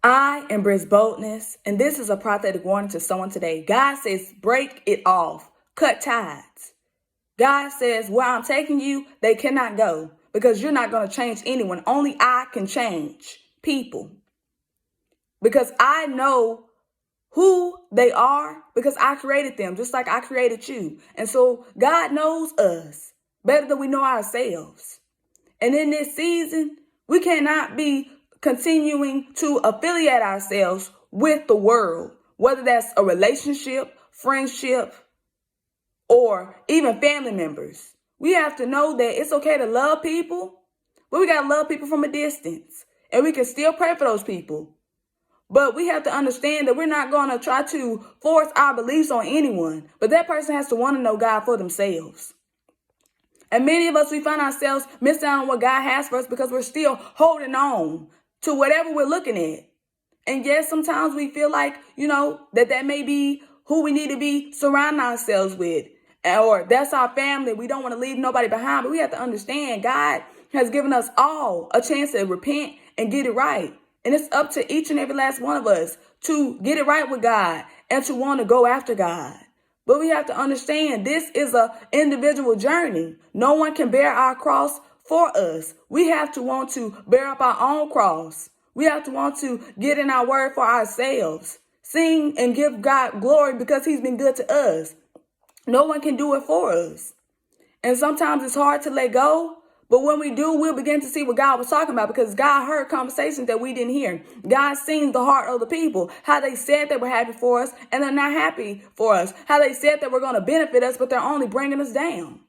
I embrace boldness, and this is a prophetic warning to someone today. God says, break it off, cut ties. God says, where I'm taking you, they cannot go because you're not going to change anyone. Only I can change people because I know who they are because I created them just like I created you. And so God knows us better than we know ourselves. And in this season, we cannot be continuing to affiliate ourselves with the world, whether that's a relationship, friendship, or even family members. We have to know that it's okay to love people, but we got to love people from a distance. And we can still pray for those people. But we have to understand that we're not going to try to force our beliefs on anyone. But that person has to want to know God for themselves. And many of us, we find ourselves missing out on what God has for us because we're still holding on to whatever we're looking at. And yes, sometimes we feel like, that may be who we need to be surrounding ourselves with. Or that's our family. We don't want to leave nobody behind. But we have to understand God has given us all a chance to repent and get it right. And it's up to each and every last one of us to get it right with God and to want to go after God. But we have to understand this is an individual journey. No one can bear our cross for us. We have to want to bear up our own cross. We have to want to get in our word for ourselves. Sing and give God glory because he's been good to us. No one can do it for us. And sometimes it's hard to let go. But when we do, we'll begin to see what God was talking about because God heard conversations that we didn't hear. God seen the heart of the people, how they said they were happy for us and they're not happy for us, how they said they were going to benefit us, but they're only bringing us down.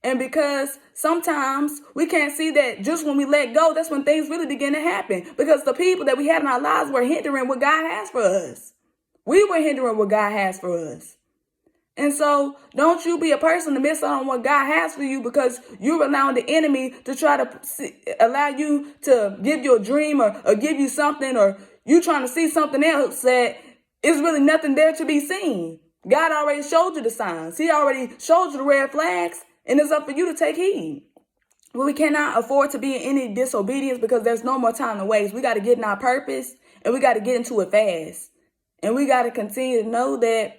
And because sometimes we can't see that just when we let go, that's when things really begin to happen because the people that we had in our lives were hindering what God has for us. We were hindering what God has for us. And so don't you be a person to miss out on what God has for you because you're allowing the enemy to try to allow you to give you a dream or give you something, or you trying to see something else that is really nothing there to be seen. God already showed you the signs. He already showed you the red flags, and it's up for you to take heed. But we cannot afford to be in any disobedience because there's no more time to waste. We got to get in our purpose and we got to get into it fast. And we got to continue to know that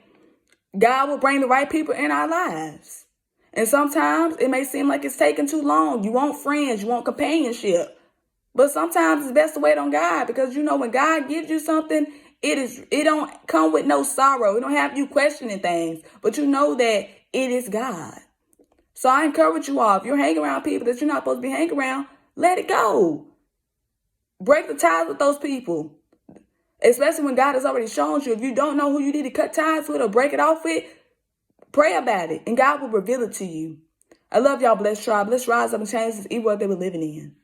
God will bring the right people in our lives. And sometimes it may seem like it's taking too long. You want friends, you want companionship. But sometimes it's best to wait on God because when God gives you something, it don't come with no sorrow. It don't have you questioning things. But you know that it is God. So I encourage you all, if you're hanging around people that you're not supposed to be hanging around, let it go. Break the ties with those people. Especially when God has already shown you. If you don't know who you need to cut ties with or break it off with, pray about it and God will reveal it to you. I love y'all, blessed tribe. Let's rise up and change this evil world that we're living in.